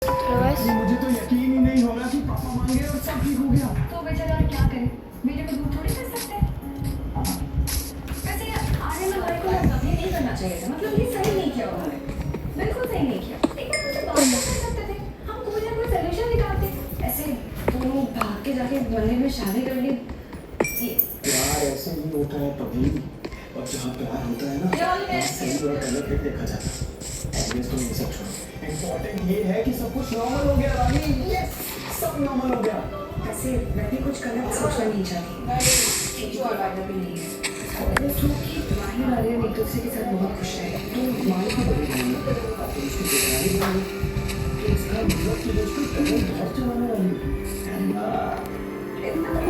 मुझे तो यकीन ही नहीं हो रहा कि पापा मान गए और सब ठीक हो गया। तो बेचारा क्या करे, बेटे को दूर थोड़ी कर सकते हैं। वैसे आर्यन और भाई को ये नहीं करना चाहिए था, मतलब ये सही नहीं किया उन्होंने, बिल्कुल सही नहीं किया। लेकिन मुझे बात तो कर सकते थे, हम कोई ना कोई सलूशन निकालते। ऐसे दोनों भाग के जाके मंदिर में शादी कर ली। प्यार ऐसे नहीं होता है कभी, और जहाँ प्यार होता है ना सही और गलत नहीं देखा जाता। एटलीस्ट तुम ये सब छोड़ो, इम्पोर्टेंट ये है कि सब कुछ नॉर्मल हो गया रानी। यस, सब नॉर्मल हो गया। ऐसे मैं भी कुछ गलत सोचना नहीं चाहती, चीजों और वादा भी नहीं है। क्योंकि माही वाले एक दूसरे के साथ बहुत खुश रहे। तो माँ की बड़ी बहन है, अब तुम उसकी बेटी बनी, तो इसका मतलब कि वो उसको पहले बहुत चलाने वाली है। इतना बड़े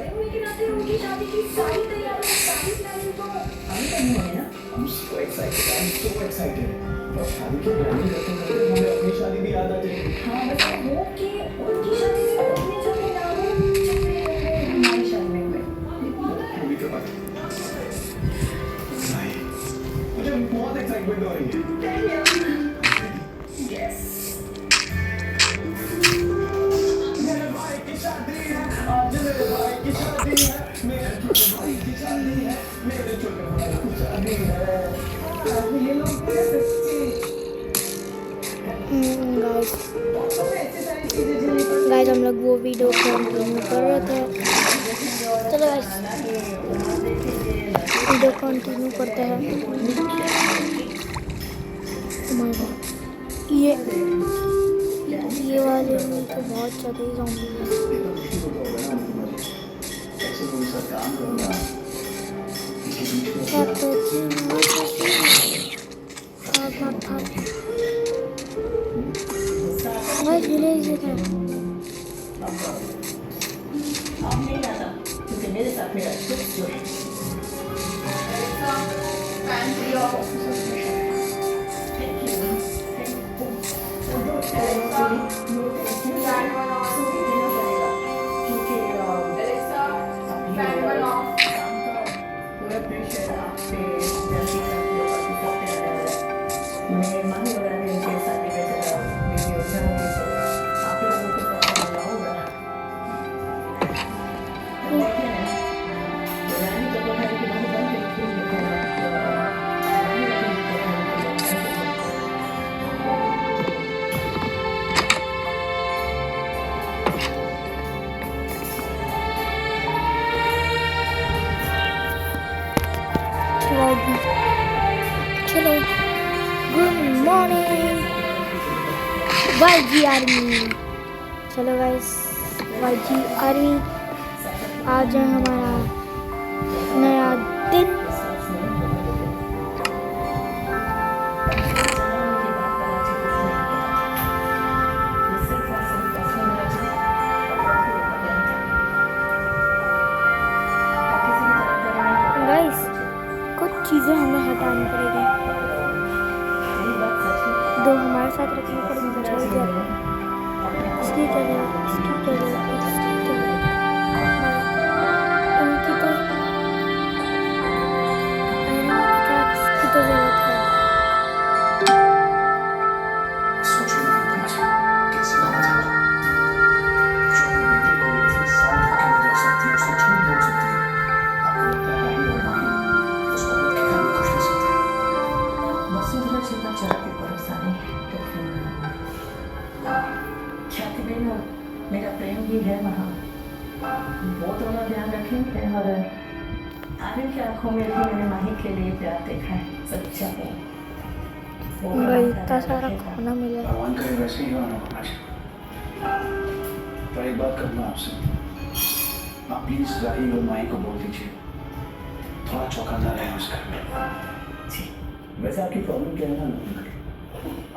होने के नाते उनकी शादी की सारी तैयारियां, सारी प्लानिंग तो अभी करनी है ना। I'm so excited, I'm so excited। और शादी की प्लानिंग करते करते हमें अपनी शादी भी याद आ जाएगी। हाँ, बस वो कि उनकी शादी में उतने झगड़े ना हो जितने हमारी शादी में हुए। अभी तो बात नहीं, मुझे बहुत एक्साइटमेंट हो रही है। यस, मेरे भाई की शादी है आज, मेरे भाई की शादी है, मेरे छोटे भाई की शादी है, मेरे छोटे भाई की शादी है। अब ये लोग कैसे गाइस हम लोग वो वीडियो कंटिन्यू कर रहे थे। चलो गाइस वीडियो कंटिन्यू करते हैं। Oh my God, ये वाले में तो बहुत ज़्यादा ज़ॉम्बी है। गाइस विलेज है। क्योंकि मेरे साथ मेरा दोस्त जो है चलो गुड मॉर्निंग YG आर्मी। चलो गाइस YG आर्मी आज है हमारा नया दिन। गाइस कुछ चीज़ें हमें हटानी पड़ेगी, दो हमारे साथ रखनी पड़ेगी। इसकी क्या जरूरत, इसकी क्या जरूरत, इसकी क्या जरूरत, इनकी तो इसकी तो जरूरत है। मेरा प्रेम भी है वहाँ, वो दोनों ध्यान रखेंगे। और आर्यन की आंखों में भी मैंने माही के लिए प्यार देखा है, सच्चा प्यार। इतना सारा खाना मिला। भगवान करे वैसे ही होना होना चाहिए। पर एक बात करना आपसे, आप प्लीज राही और माही को बोल दीजिए थोड़ा चौकन्ना रहे उस घर में। वैसे आपकी प्रॉब्लम क्या है ना,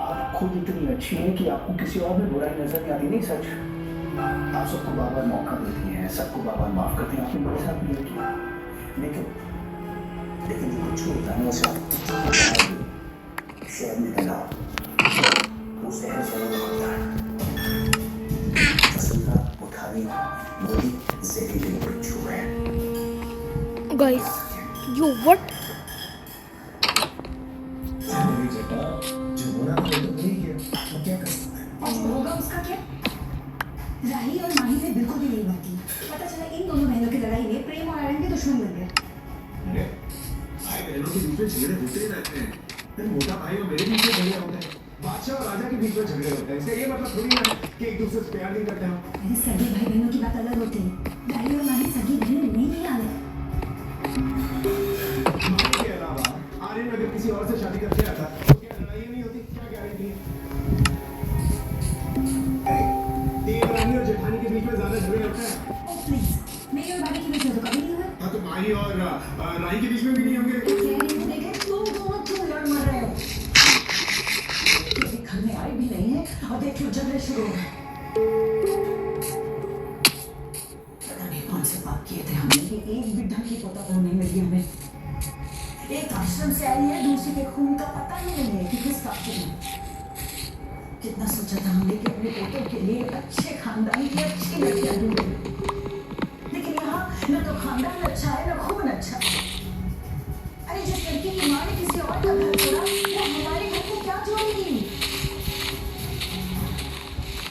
आप खुद इतनी अच्छी हैं कि आपको किसी और में बुराई नजर नहीं आती। नहीं सच, आप सबको बार बार मौका देती हैं, सबको बार बार माफ करती हैं। आपने मेरे साथ भी किया, लेकिन जो कुछ होता है ना उसे आप शर्म निकल आओ, उसे शर्म होता है। पसंद उठानी वही जहरीली बच्चों है। गाइस यो व्हाट, जो बुरा तो नहीं किया। और जो होगा उसका क्या? राही और माही से बिल्कुल भी नहीं बनती। पता चला इन दोनों बहनों की लड़ाई में प्रेम और आर्यन के दुश्मन बन गए। अरे भाई बहनों के बीच में झगड़े होते ही रहते हैं। मेरे मोटा भाई और मेरे बीच में झगड़े होते हैं, बादशाह और राजा के बीच में झगड़े होते हैं। इसका ये मतलब थोड़ी ना है कि एक दूसरे से प्यार नहीं करते हो। अरे सगे भाई बहनों की बात अलग होती है। राही और माही सगी बहन नहीं आने। माही के अलावा आर्यन अगर किसी और से शादी करके आता तो क्या लड़ाई नहीं होती? क्या गारंटी है? देवरानी और जेठानी के बीच में ज्यादा झगड़े होते हैं। ओह प्लीज, मेरी और भाभी के बीच में तो कभी नहीं हुआ। हाँ तो माही और राही के बीच में भी नहीं होंगे। कह रही हूँ देखे तुम दोनों क्यों लड़ मर रहे हो? अभी घर में आए भी नहीं है और देखियो झगड़े शुरू हो गए। पता नहीं कौन से पाप किए थे हमने कि एक भी ढंग की पता वो नहीं मिली हमें। एक आश्रम से आई है, दूसरी के खून का पता ही नहीं है कि किस पाप की है। कितना सोचा था हमने कि अपने पोतों के लिए अच्छे खानदान की अच्छी लड़कियां ढूंढेंगे, लेकिन यहाँ न तो खानदान अच्छा है न खून अच्छा है। अरे जिस लड़की की माँ ने किसी और का घर छोड़ा वो हमारे घर को क्या जोड़ेगी?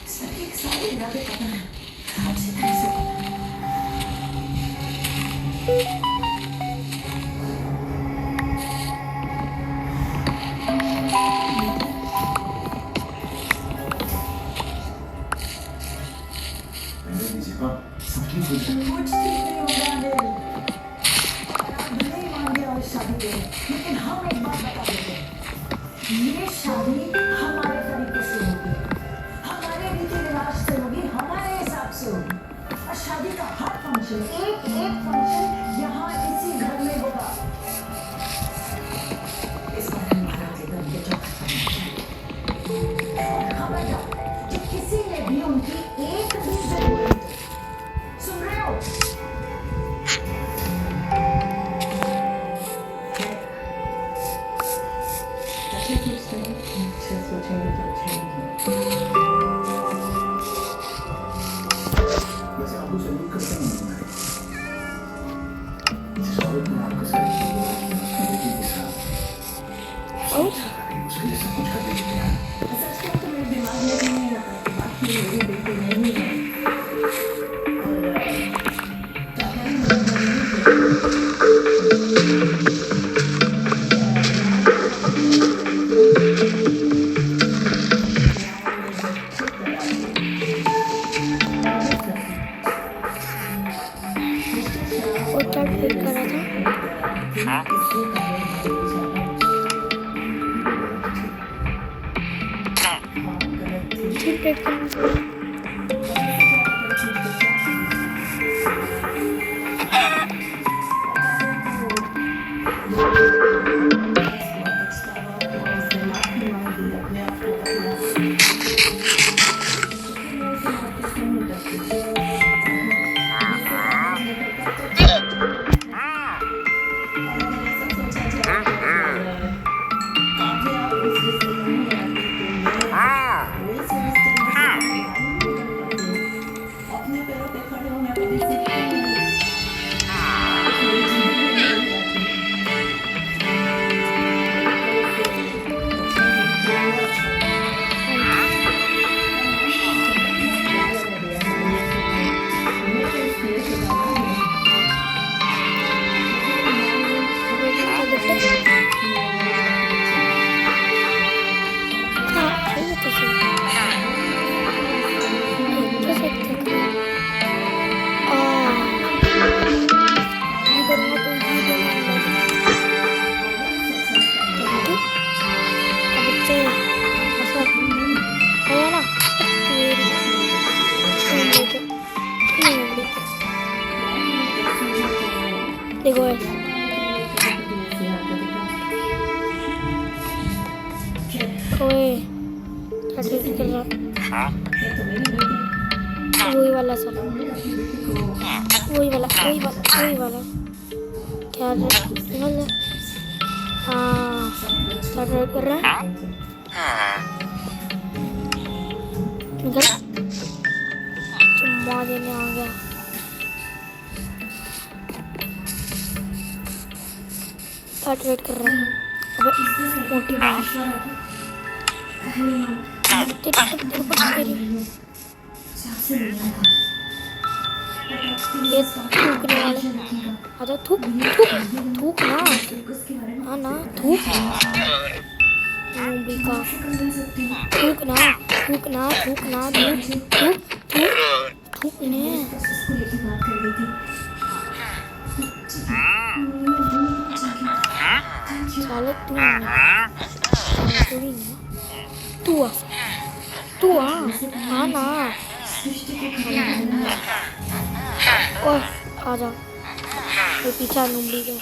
इस लड़की के सारे इरादे पता है, अच्छी तरह से पता है। पहले दीजिए सब ठीक हो जाए। कुछ ठीक नहीं होगा अनिल। और आप भले ही मान गया उस शादी पे, लेकिन हम एक बात बता देते हैं, ये शादी हमारे तरीके से होगी, हमारे रीति रिवाज से होगी, हमारे हिसाब से होगी। और शादी का हर फंक्शन, एक एक फंक्शन यहाँ इसी घर में होगा। इस बार हमारा आवेदन ये जो खत्म हो जाए। और खबरदार, कि किसी ने भी उनकी एक भी जरूरत, सुन रहे हो? अच्छे सोचते हैं, अच्छे सोचेंगे तो अच्छे होंगे। वैसे आपको सैल्यूट करता हूँ मैं। जिस औरत ने आपका सैल्यूट किया, बेटी के साथ उसके लिए सब कुछ कर देते हैं। सच कहूं तो मेरे दिमाग में भी नहीं आता कि बाकी मेरी बेटी नहीं है। और क्या करें, मेरी और क्या ठीक करा था? ठीक है अपने पैरों पे खड़े होना कभी सीखते नहीं। देखो ओए क्या ठीक कर रहा वही वाला सब वही वाला क्या वाला हाँ क्या ट्राई कर रहा है निकल चुम्मा देने आ गया क्या ट्राई कर रहा है अबे मोटी बात आपसे मिलना था। ये थूकने वाले आजा थूक थूक थूक ना हाँ ना थूक नूबी का थूक ना थूक ना थूक ना थूक थूक थूक थूकने उसको लेके बात कर रही थी। साले तू तू आ ना ओए आजा ये पीछा नूबी का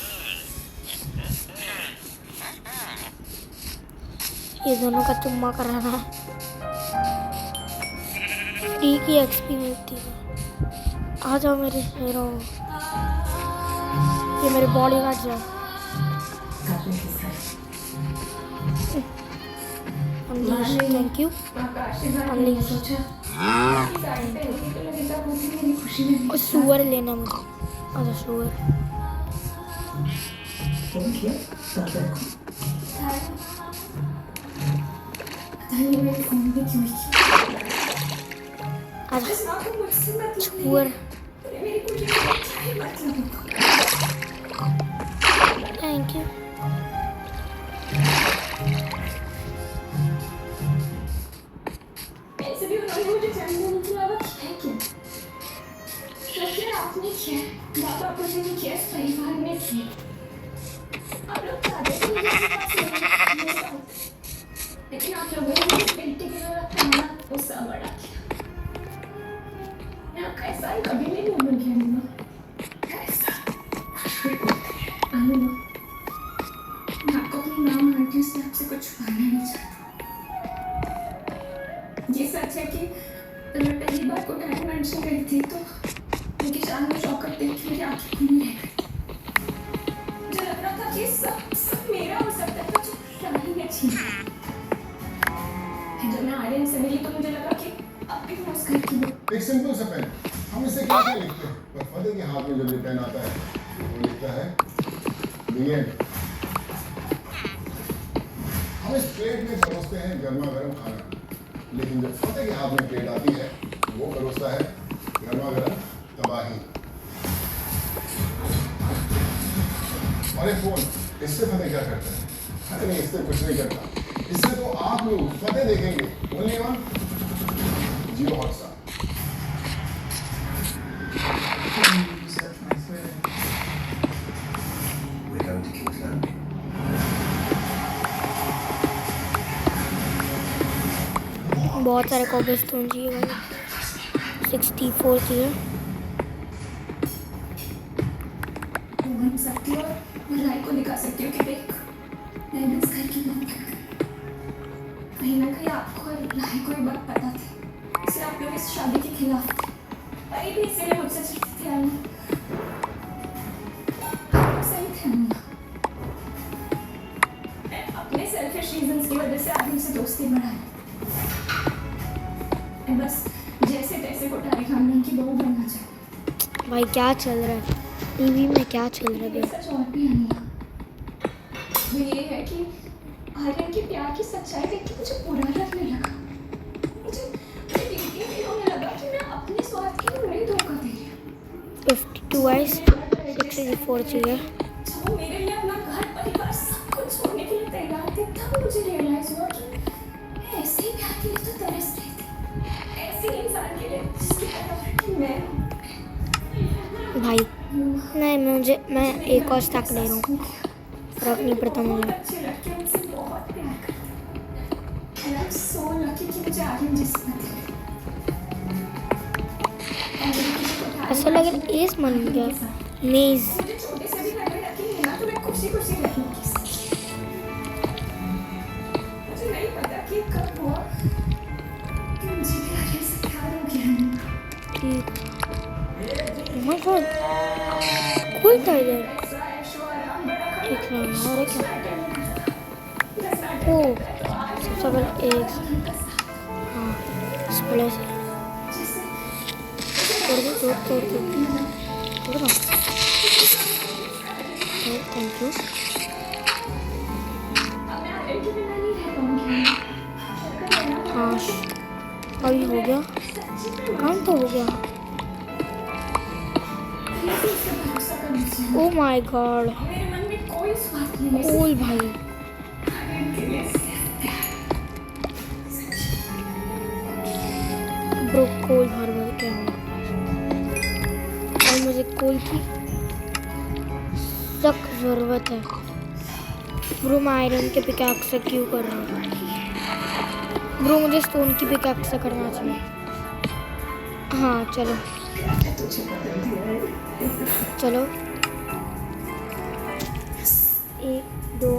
ये दोनों का चुम्मा कराना है फ्री की एक्सपी मिलती है आ जाओ मेरे शेरों ये मेरे बॉडी गार्ड जाओ थैंक यू और सुअर लेना मुझे आजा सुअर आजा सुअर थैंक यू ऐसे भी उन्होंने मुझे जन्म देने के अलावा किया है क्या? सोचिए आपने किया, बाबा मुझे नहीं किया, इस परिवार ने किया। आप लोग चाहते थे मुझे आपके पास रहना, लेकिन आप लोगों ने मुझे बेटी की तरह अपना गुस्सा बढ़ा दिया। मैं आपका एहसान कभी नहीं भूलूंगी अम्मा। ऐसा अम्मा, मैं आपको अपनी नाम आंटी से आपसे कुछ छुपाना नहीं चाहती। ये सच है कि मैं पहली बार को डैडी मेंशन करी थी तो उनकी शान में शौकत देख के मेरी आंखें खुली रह गई। मुझे लग रहा था कि सब मेरा हो सकता था जो रानी ने छीना। जब मैं आर्यन से मिली तो मुझे लगा कि अब भी मैं उस घर की हूँ। एक सिंपल सा पेन हम इसे कैसे लिखते हैं पर फतेह के हाथ में जब ये पेन आता है तो वो लिखता है The end। हम इस प्लेट में परोसते हैं गर्मा गर्म खाना लेकिन जब फतेह के हाथ में प्लेट आती है तो वो परोसता है गर्मा गर्म तबाही। और ये फोन इससे फतेह क्या करता है? अरे नहीं इससे कुछ नहीं करता। इससे तो आप लोग फतेह देखेंगे ओनली ऑन जियो हॉटस्टार। बहुत सारे कॉबलस्टोन चाहिए भाई 64 चाहिए बन सकती हूँ और मैं राय को दिखा सकती हूँ कि देख मैं भी इस घर की बन गई। कहीं ना कहीं आपको और राय को ये बात पता थी इसलिए आप लोग इस शादी के खिलाफ थे। भाई भी इसीलिए मुझसे चिढ़ती थी अम्मा। आप लोग सही थे अम्मा। मैं अपने सेल्फिश रीजंस की वजह से आदमी से दोस्ती बढ़ाई। मैं बस जैसे तैसे कोठारी खानदान की बहू बनना चाहती। भाई क्या चल रहा है टीवी में क्या चल रहा है सच और भी अनिया वो ये है कि आर्यन के प्यार की सच्चाई देख के मुझे बुरा लगने लगा। मुझे देखने में होने लगा कि मैं अपने स्वार्थ के लिए उन्हें धोखा दे रही हूँ। 52 आइस 64 चाहिए जब वो मेरे लिए अपना घर परिवार सब कुछ छोड़ने के लिए तैयार थे तब मुझे रियलाइज हुआ कि मैं ऐसे ही प्यार के लिए तो तरस रही थी। ऐसे इंसान के लिए जिसकी तरफ कि मैं भाई नहीं मैं एक और स्टैक ले रहा हूँ फर्क नहीं पड़ता मुझे अच्छे लड़के उनसे बहुत प्यार करते हैं। And I'm so lucky कि मुझे आर्यन जैसा पति मिला। ऐसा लग रहा है एस मन गया मेज मुझे छोटे से भी घर में रखेंगे ना तो मैं खुशी खुशी रहूंगी। मुझे नहीं पता कि कब हुआ कि मुझे भी आर्यन से प्यार हो गया। ठीक माय गॉड कोई था इधर एक सेकंड और क्या ओ सबसे पहले एक हाँ स्प्लैश तोड़ दो थैंक यू अब मैं आर्यन के बिना नहीं रह पाऊंगी। हाँ अभी हो गया, काम तो हो गया। ओ माय गॉड, मेरे मन में कोई स्वार्थ नहीं है। कूल भाई। ब्रो कोल भर भर के आऊँ और मुझे कोल की सख्त ज़रूरत है। ब्रो मैं आयरन के पिकैक्स से क्यों कर रहा हूँ? ब्रो मुझे स्टोन की पिकैक्स से करना चाहिए। हाँ चलो चलो, 1 2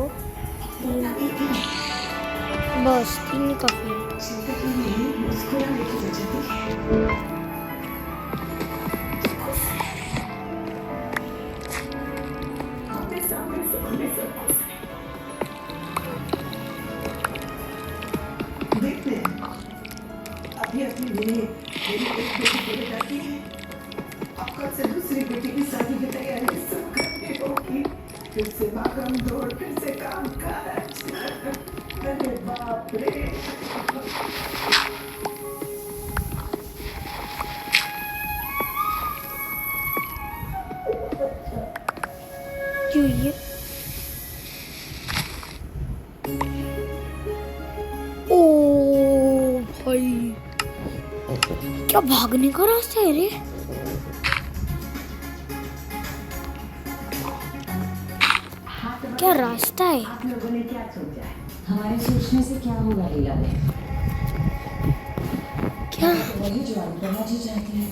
3 बस 3 ही काफ़ी है। देखते हैं अभी अपनी मेरी एक बेटी पूरी करती है, अब कल से दूसरी बेटी की शादी की तैयारी शुरू करनी होगी। फिर से भागम दौड़, फिर से काम काज। अरे बाप रे। क्यों ये ओ भाई, क्या भागने का रास्ता है रे? क्या रास्ता है? आप लोगों ने क्या सोचा है? हमारे सोचने से क्या होगा लीला बहन? क्या वही जो अनुपमा जी चाहती है।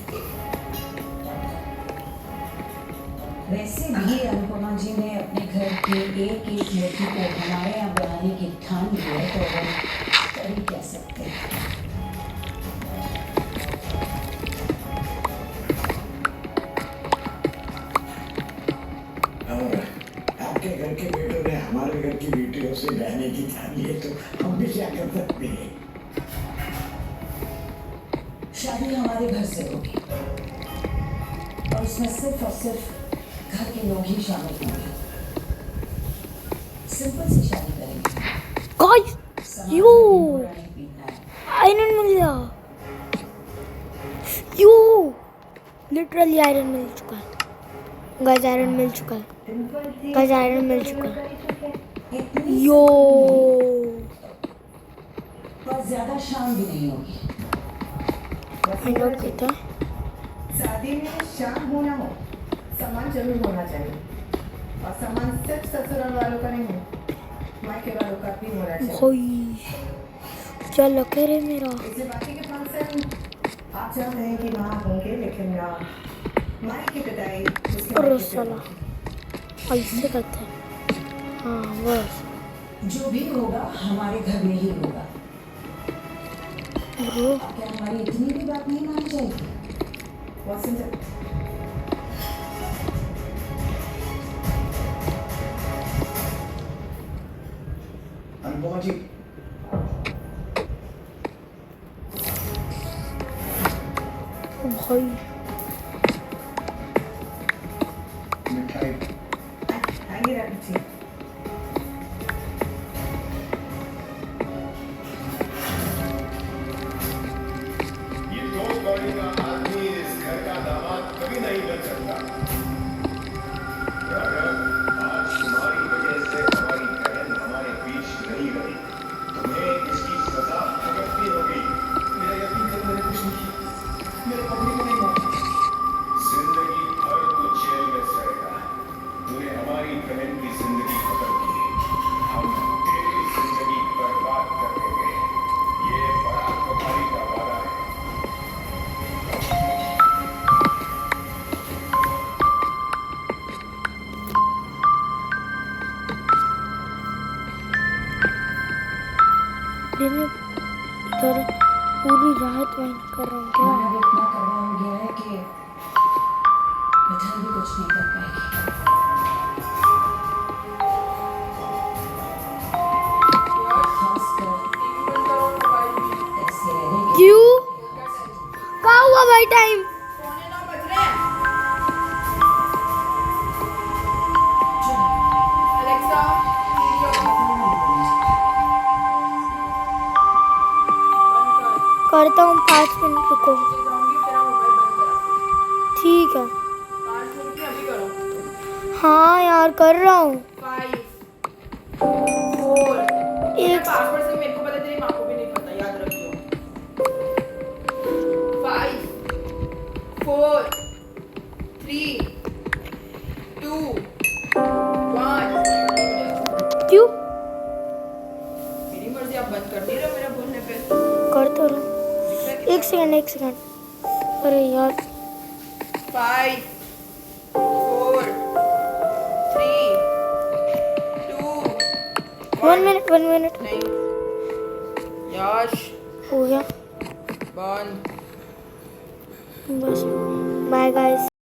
वैसे भी अनुपमा जी ने अपने घर के एक लड़की को हमारे यहाँ बनाने की ठान ली है, तो वो कर ही क्या सकते हैं। आपके घर के बेटों ने हमारे घर की बेटियों से बहने की ठान ली, तो हम भी क्या कर सकते हैं? शादी हमारे घर से होगी और उसमें सिर्फ और सिर्फ घर के लोग ही शामिल होंगे। सिंपल सी शादी करेंगे। गाइस समाज यो में बुरा नहीं पीना है। आयरन मिल गया। यो लिटरली आयरन मिल चुका है गाइस, आयरन मिल चुका है गाइस, आयरन मिल चुका है। इतनी यो पर ज्यादा शाम भी नहीं होगी। फाइंड आउट करता है। शादी में शाम होना हो, सामान जरूर होना चाहिए और सामान सिर्फ ससुराल वालों का नहीं, मायके वालों का भी होना चाहिए। भाई क्या लगे रे मेरा। इससे बाकी के फंक्शन आप चाहते हैं कि वहाँ होंगे, लेकिन मायके पिटाई उसके और मायके से साला ऐसे करते हैं। हाँ बस जो भी होगा हमारे घर में ही होगा। ब्रो क्या हमारी इतनी भी बात नहीं मानी जाएगी? वसंत अनुपमा जी, भाई मिठाई आइए राखी जी। ये दो कौड़ी का आदमी इस घर का दामाद कभी नहीं बन सकता। राघव, आज तुम्हारी वजह से हमारी बहन हमारे बीच नहीं रही। तुम्हें इसकी सजा भुगतनी होगी। मेरा यकीन करो, मैंने कुछ नहीं किया। मेरे पत्नी को नहीं मारा। जिंदगी भर तू जेल में सड़ेगा। तूने हमारी बहन की जिंदगी खत्म की, हम तेरी जिंदगी बर्बाद कर देंगे। ये बड़ा तुम्हारी का वादा है। दिन इधर पूरी रात वाइन कर रहा हूँ क्या? मैंने अब इतना करवा हो गया है कि मिठाई भी कुछ नहीं कर पाएगी। खासकर ऐसे रहेंगे। क्यों क्या हुआ भाई? टाइम करता हूँ 5 मिनट रुको। जाऊंगी तेरा मोबाइल बंद करा। ठीक है। 5 मिनट में अभी करो। हाँ यार कर रहा हूँ। 5 4 एक पासवर्ड से मेरे को पता, तेरी माँ को भी नहीं पता, याद रखियो। 5 4 3 2 1। क्यों मेरी मर्जी, आप बंद कर नहीं रहे हो मेरा बोलने पे। कर तो रहा। एक सेकंड। अरे यार 5 4 3 2 1 मिनट नहीं यश हो गया बंद। बस। Bye guys.